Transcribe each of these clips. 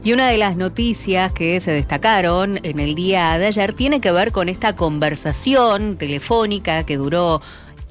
Y una de las noticias que se destacaron en el día de ayer tiene que ver con esta conversación telefónica que duró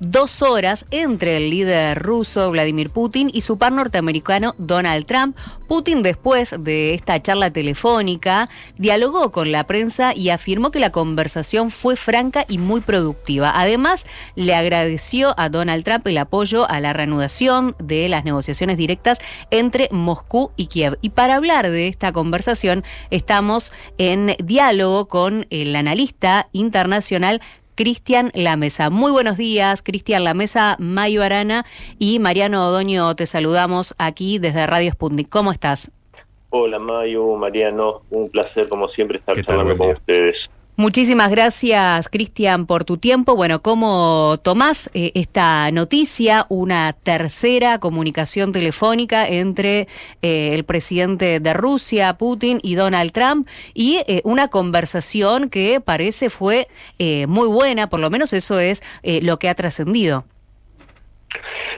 2 horas entre el líder ruso Vladimir Putin y su par norteamericano Donald Trump. Putin, después de esta charla telefónica, dialogó con la prensa y afirmó que la conversación fue franca y muy productiva. Además, le agradeció a Donald Trump el apoyo a la reanudación de las negociaciones directas entre Moscú y Kiev. Y para hablar de esta conversación, estamos en diálogo con el analista internacional Cristian Lamesa. Muy buenos días, Cristian Lamesa, Mayo Arana y Mariano Odoño, te saludamos aquí desde Radio Sputnik. ¿Cómo estás? Hola Mayo, Mariano, un placer como siempre estar charlando con ustedes. Muchísimas gracias, Cristian, por tu tiempo. Bueno, ¿cómo tomás esta noticia? Una tercera comunicación telefónica entre el presidente de Rusia, Putin, y Donald Trump, y una conversación que parece fue muy buena, por lo menos eso es lo que ha trascendido.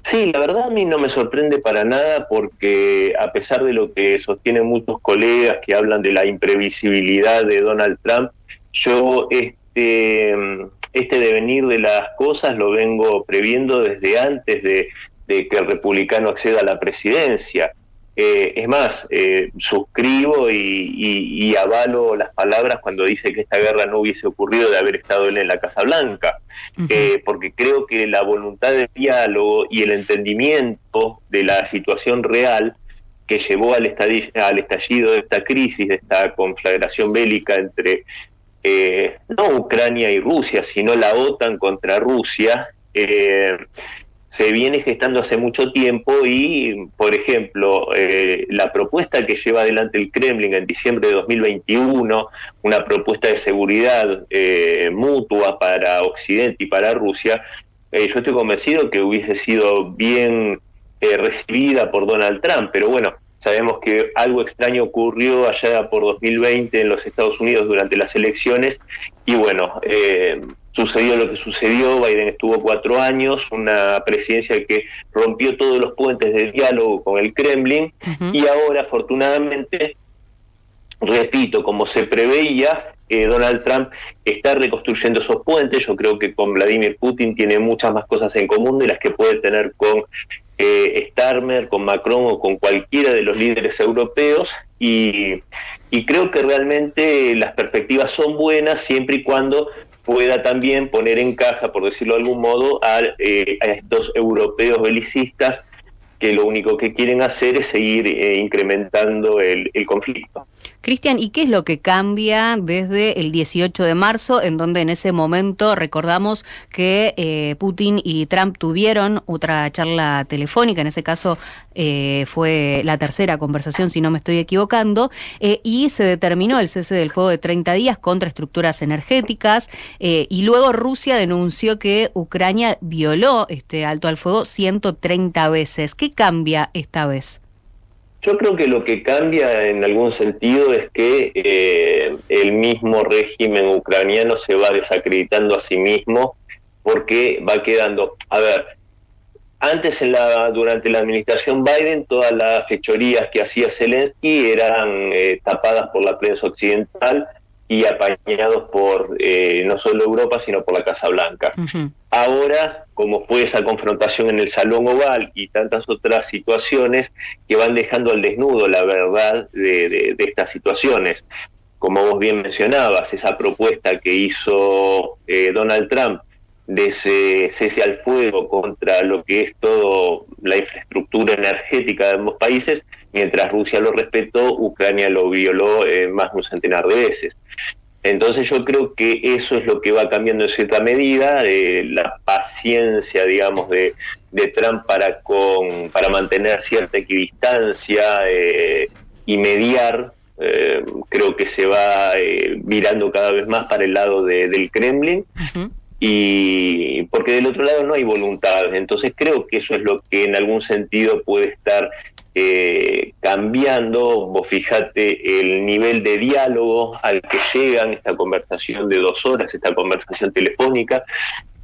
Sí, la verdad a mí no me sorprende para nada porque a pesar de lo que sostienen muchos colegas que hablan de la imprevisibilidad de Donald Trump, yo este devenir de las cosas lo vengo previendo desde antes de que el republicano acceda a la presidencia. Es más, suscribo y avalo las palabras cuando dice que esta guerra no hubiese ocurrido de haber estado él en la Casa Blanca, porque creo que la voluntad de diálogo y el entendimiento de la situación real que llevó al estallido de esta crisis, de esta conflagración bélica entre no Ucrania y Rusia, sino la OTAN contra Rusia, se viene gestando hace mucho tiempo y, por ejemplo, la propuesta que lleva adelante el Kremlin en diciembre de 2021, una propuesta de seguridad mutua para Occidente y para Rusia, yo estoy convencido que hubiese sido bien recibida por Donald Trump, pero bueno, sabemos que algo extraño ocurrió allá por 2020 en los Estados Unidos durante las elecciones y bueno, sucedió lo que sucedió. Biden estuvo 4 años, una presidencia que rompió todos los puentes de diálogo con el Kremlin y ahora afortunadamente, repito, como se preveía, Donald Trump está reconstruyendo esos puentes. Yo creo que con Vladimir Putin tiene muchas más cosas en común de las que puede tener con Starmer, con Macron o con cualquiera de los líderes europeos y creo que realmente las perspectivas son buenas siempre y cuando pueda también poner en caja, por decirlo de algún modo, a estos europeos belicistas que lo único que quieren hacer es seguir incrementando el conflicto. Cristian, ¿y qué es lo que cambia desde el 18 de marzo, en donde en ese momento recordamos que Putin y Trump tuvieron otra charla telefónica, en ese caso fue la tercera conversación, si no me estoy equivocando, y se determinó el cese del fuego de 30 días contra estructuras energéticas, y luego Rusia denunció que Ucrania violó este alto al fuego 130 veces. ¿Qué cambia esta vez? Yo creo que lo que cambia en algún sentido es que el mismo régimen ucraniano se va desacreditando a sí mismo porque va quedando... A ver, antes durante la administración Biden todas las fechorías que hacía Zelensky eran tapadas por la prensa occidental y apañados por no solo Europa sino por la Casa Blanca. Ahora, como fue esa confrontación en el Salón Oval y tantas otras situaciones que van dejando al desnudo la verdad de estas situaciones, como vos bien mencionabas, esa propuesta que hizo Donald Trump de ese cese al fuego contra lo que es todo la infraestructura energética de ambos países, mientras Rusia lo respetó, Ucrania lo violó más de un centenar de veces. Entonces yo creo que eso es lo que va cambiando en cierta medida, la paciencia, digamos, de Trump para mantener cierta equidistancia y mediar, creo que se va virando cada vez más para el lado del Kremlin, y porque del otro lado no hay voluntad. Entonces creo que eso es lo que en algún sentido puede estar cambiando. Vos fijate el nivel de diálogo al que llegan, esta conversación de 2 horas, esta conversación telefónica,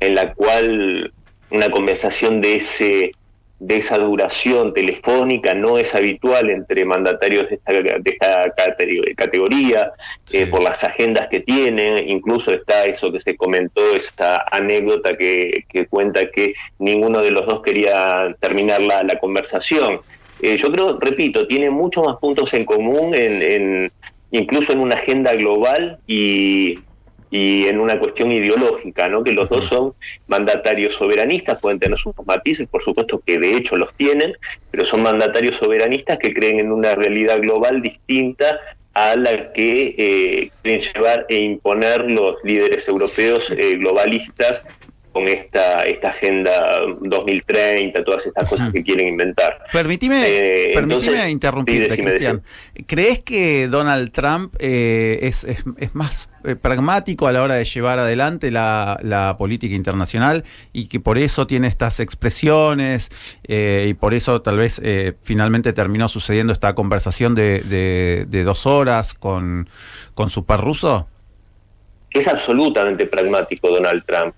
en la cual una conversación de ese de esa duración telefónica no es habitual entre mandatarios de esta categoría, por las agendas que tienen. Incluso está eso que se comentó, esta anécdota que cuenta que ninguno de los dos quería terminar la conversación. Yo creo, repito, tiene muchos más puntos en común, incluso en una agenda global y en una cuestión ideológica, ¿no? Que los dos son mandatarios soberanistas, pueden tener sus matices, por supuesto que de hecho los tienen, pero son mandatarios soberanistas que creen en una realidad global distinta a la que quieren llevar e imponer los líderes europeos globalistas con esta agenda 2030, todas estas cosas que quieren inventar. Permitime interrumpirte, Cristian. ¿Crees que Donald Trump es más pragmático a la hora de llevar adelante la política internacional y que por eso tiene estas expresiones y por eso tal vez finalmente terminó sucediendo esta conversación de 2 horas con su par ruso? Es absolutamente pragmático Donald Trump.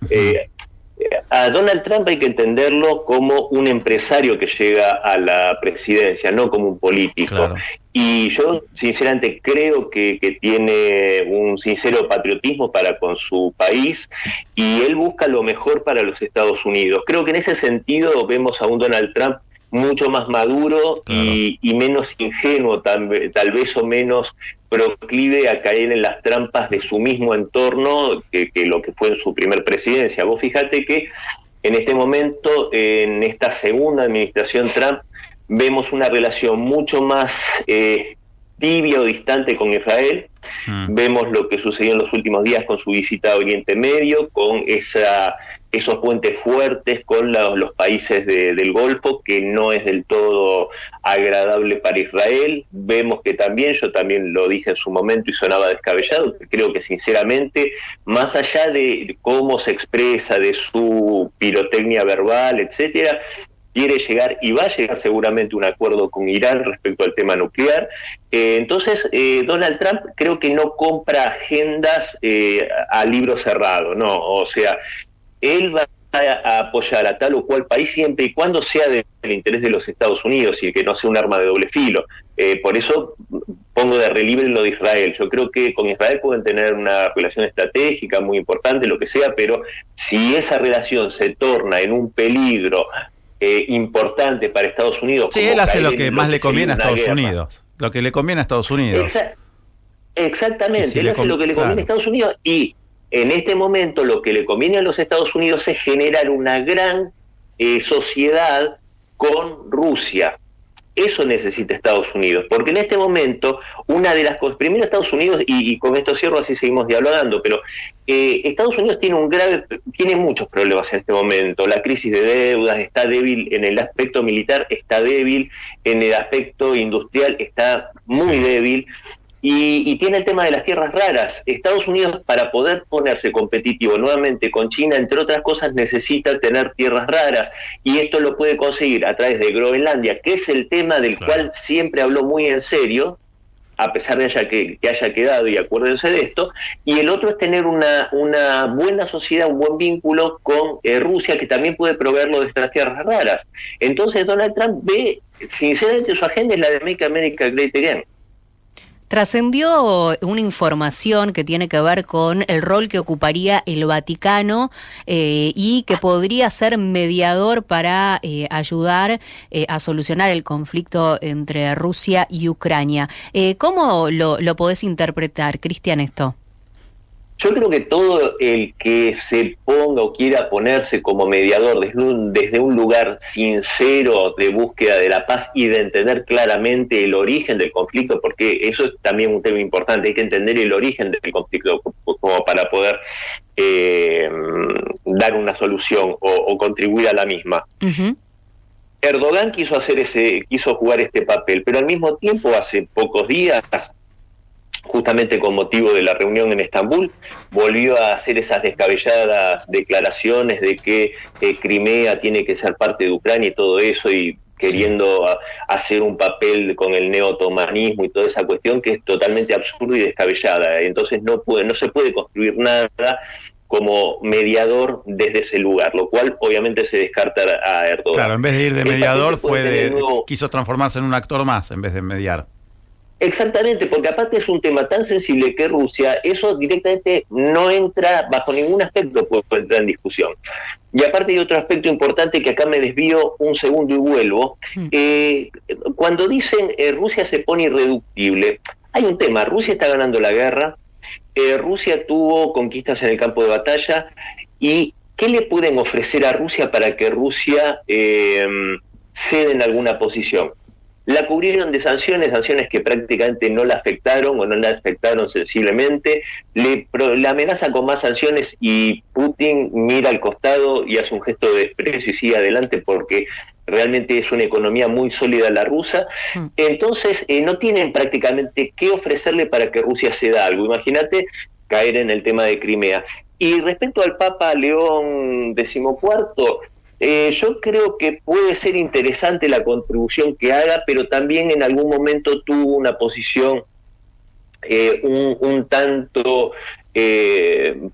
A Donald Trump hay que entenderlo como un empresario que llega a la presidencia, no como un político. Claro. Y yo sinceramente creo que tiene un sincero patriotismo para con su país y él busca lo mejor para los Estados Unidos. Creo que en ese sentido vemos a un Donald Trump mucho más maduro, claro, y menos ingenuo tal vez, o menos proclive a caer en las trampas de su mismo entorno que lo que fue en su primer presidencia. Vos fíjate que en este momento, en esta segunda administración Trump, vemos una relación mucho más tibia o distante con Israel. Vemos lo que sucedió en los últimos días con su visita a Oriente Medio, con esos puentes fuertes con los países del Golfo, que no es del todo agradable para Israel. Vemos que también, yo también lo dije en su momento y sonaba descabellado, creo que sinceramente, más allá de cómo se expresa, de su pirotecnia verbal, etcétera, quiere llegar y va a llegar seguramente a un acuerdo con Irán respecto al tema nuclear. Entonces, Donald Trump creo que no compra agendas a libro cerrado, no, o sea, él va a apoyar a tal o cual país siempre y cuando sea del interés de los Estados Unidos y que no sea un arma de doble filo. Por eso pongo de relieve lo de Israel. Yo creo que con Israel pueden tener una relación estratégica muy importante, lo que sea, pero si esa relación se torna en un peligro importante para Estados Unidos... Sí, él hace lo que más le conviene a Estados Unidos. Lo que le conviene a Estados Unidos. Exactamente, él hace lo que le conviene a Estados Unidos y... En este momento lo que le conviene a los Estados Unidos es generar una gran sociedad con Rusia. Eso necesita Estados Unidos, porque en este momento una de las cosas, primero Estados Unidos, y con esto cierro, así seguimos dialogando, pero Estados Unidos tiene muchos problemas en este momento. La crisis de deudas, está débil en el aspecto militar, está débil en el aspecto industrial, está muy débil. Y tiene el tema de las tierras raras. Estados Unidos, para poder ponerse competitivo nuevamente con China, entre otras cosas, necesita tener tierras raras. Y esto lo puede conseguir a través de Groenlandia, que es el tema del cual siempre habló muy en serio, a pesar de que haya quedado, y acuérdense de esto. Y el otro es tener una buena sociedad, un buen vínculo con Rusia, que también puede proveerlo de estas tierras raras. Entonces Donald Trump ve, sinceramente, su agenda es la de Make America Great Again. Trascendió una información que tiene que ver con el rol que ocuparía el Vaticano y que podría ser mediador para ayudar a solucionar el conflicto entre Rusia y Ucrania. ¿Cómo lo podés interpretar, Cristian, esto? Yo creo que todo el que se ponga o quiera ponerse como mediador desde un lugar sincero de búsqueda de la paz y de entender claramente el origen del conflicto, porque eso es también un tema importante, hay que entender el origen del conflicto como para poder dar una solución o contribuir a la misma. Uh-huh. Erdogan quiso jugar este papel, pero al mismo tiempo hace pocos días, justamente con motivo de la reunión en Estambul, volvió a hacer esas descabelladas declaraciones de que Crimea tiene que ser parte de Ucrania y todo eso, y queriendo hacer un papel con el neo-otomanismo y toda esa cuestión que es totalmente absurda y descabellada. Entonces no se puede construir nada como mediador desde ese lugar, lo cual obviamente se descarta a Erdogan. Claro, en vez de ir de mediador quiso transformarse en un actor más en vez de mediar. Exactamente, porque aparte es un tema tan sensible que Rusia, eso directamente no entra bajo ningún aspecto, puede entrar en discusión. Y aparte hay otro aspecto importante que acá me desvío un segundo y vuelvo. Cuando dicen Rusia se pone irreductible, hay un tema, Rusia está ganando la guerra, Rusia tuvo conquistas en el campo de batalla, y ¿qué le pueden ofrecer a Rusia para que Rusia ceda en alguna posición? La cubrieron de sanciones que prácticamente no la afectaron o no la afectaron sensiblemente, la amenaza con más sanciones y Putin mira al costado y hace un gesto de desprecio y sigue adelante porque realmente es una economía muy sólida la rusa. Entonces no tienen prácticamente qué ofrecerle para que Rusia ceda algo. Imagínate caer en el tema de Crimea. Y respecto al Papa León XIV, yo creo que puede ser interesante la contribución que haga, pero también en algún momento tuvo una posición un tanto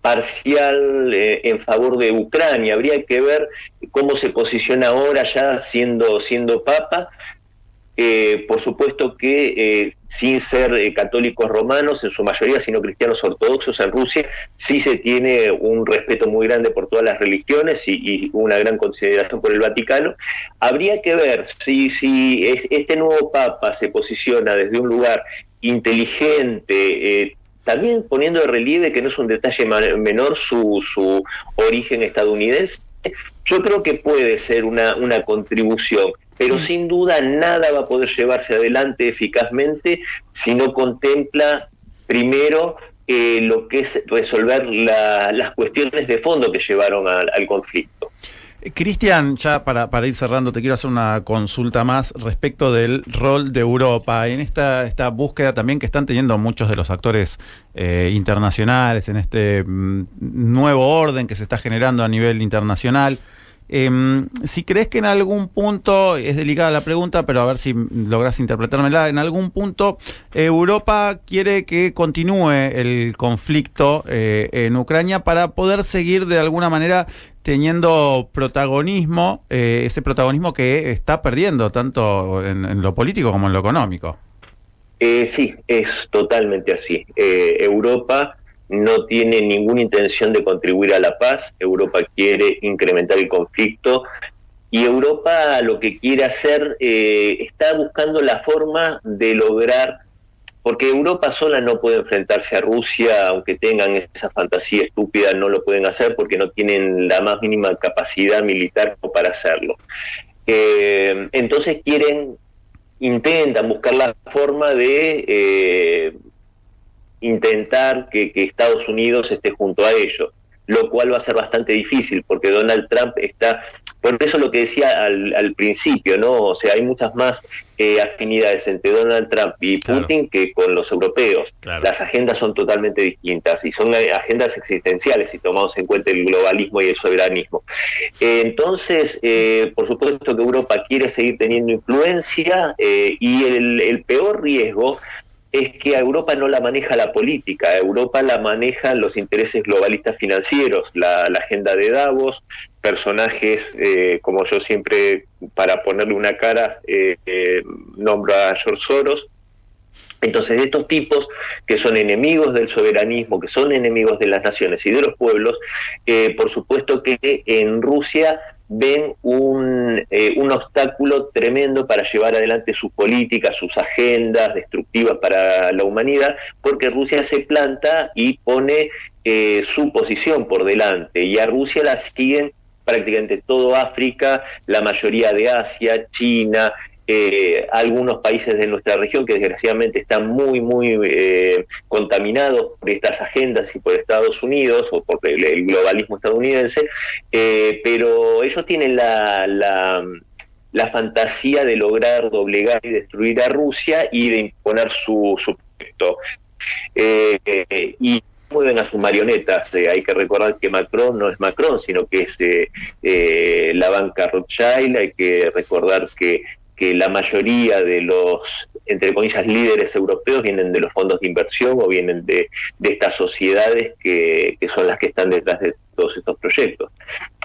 parcial en favor de Ucrania. Habría que ver cómo se posiciona ahora ya siendo Papa. Por supuesto que sin ser católicos romanos en su mayoría, sino cristianos ortodoxos en Rusia, sí se tiene un respeto muy grande por todas las religiones y una gran consideración por el Vaticano. Habría que ver si este nuevo Papa se posiciona desde un lugar inteligente, también poniendo de relieve que no es un detalle menor su origen estadounidense. Yo creo que puede ser una contribución, pero sin duda nada va a poder llevarse adelante eficazmente si no contempla primero lo que es resolver las cuestiones de fondo que llevaron al conflicto. Cristian, ya para ir cerrando, te quiero hacer una consulta más respecto del rol de Europa en esta búsqueda también que están teniendo muchos de los actores internacionales en este nuevo orden que se está generando a nivel internacional. Si crees que en algún punto, es delicada la pregunta, pero a ver si logras interpretármela, en algún punto Europa quiere que continúe el conflicto en Ucrania para poder seguir de alguna manera teniendo protagonismo, ese protagonismo que está perdiendo tanto en lo político como en lo económico. Sí, es totalmente así. Europa no tiene ninguna intención de contribuir a la paz. Europa quiere incrementar el conflicto y Europa lo que quiere hacer, está buscando la forma de lograr, porque Europa sola no puede enfrentarse a Rusia, aunque tengan esa fantasía estúpida, no lo pueden hacer porque no tienen la más mínima capacidad militar para hacerlo. Entonces intentan buscar la forma de intentar que Estados Unidos esté junto a ellos, lo cual va a ser bastante difícil porque Donald Trump está, por eso lo que decía al principio, ¿no? O sea, hay muchas más afinidades entre Donald Trump y Putin que con los europeos. Las agendas son totalmente distintas y son agendas existenciales si tomamos en cuenta el globalismo y el soberanismo. Entonces, por supuesto que Europa quiere seguir teniendo influencia y el peor riesgo es que a Europa no la maneja la política, a Europa la manejan los intereses globalistas financieros, la agenda de Davos, personajes como yo siempre, para ponerle una cara, nombro a George Soros. Entonces, estos tipos que son enemigos del soberanismo, que son enemigos de las naciones y de los pueblos, por supuesto que en Rusia ven un obstáculo tremendo para llevar adelante sus políticas, sus agendas destructivas para la humanidad, porque Rusia se planta y pone su posición por delante, y a Rusia la siguen prácticamente todo África, la mayoría de Asia, China, algunos países de nuestra región que desgraciadamente están muy contaminados por estas agendas y por Estados Unidos o por el globalismo estadounidense, pero ellos tienen la fantasía de lograr doblegar y destruir a Rusia y de imponer su proyecto. Y mueven a sus marionetas. Hay que recordar que Macron no es Macron, sino que es la banca Rothschild. Hay que recordar que que la mayoría de los, entre comillas, líderes europeos vienen de los fondos de inversión o vienen de estas sociedades que son las que están detrás de todos estos proyectos.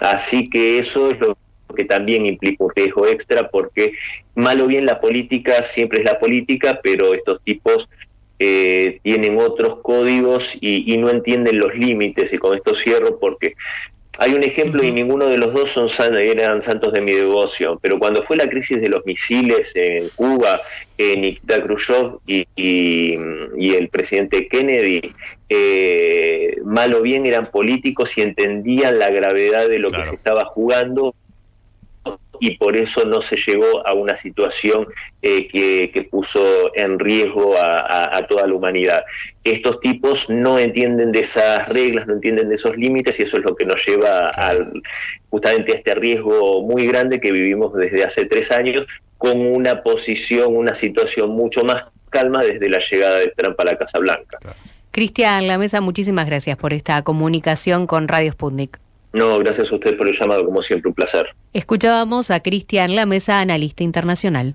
Así que eso es lo que también implica un riesgo extra, porque mal o bien la política siempre es la política, pero estos tipos tienen otros códigos y no entienden los límites. Y con esto cierro, porque hay un ejemplo y ninguno de los dos eran santos de mi devoción, pero cuando fue la crisis de los misiles en Cuba, Nikita Khrushchev y el presidente Kennedy, mal o bien eran políticos y entendían la gravedad de lo que se estaba jugando, y por eso no se llegó a una situación que puso en riesgo a toda la humanidad. Estos tipos no entienden de esas reglas, no entienden de esos límites, y eso es lo que nos lleva justamente a este riesgo muy grande que vivimos desde hace 3 años, con una situación mucho más calma desde la llegada de Trump a la Casa Blanca. Cristian Lamesa, muchísimas gracias por esta comunicación con Radio Sputnik. No, gracias a usted por el llamado, como siempre, un placer. Escuchábamos a Cristian Lamesa, analista internacional.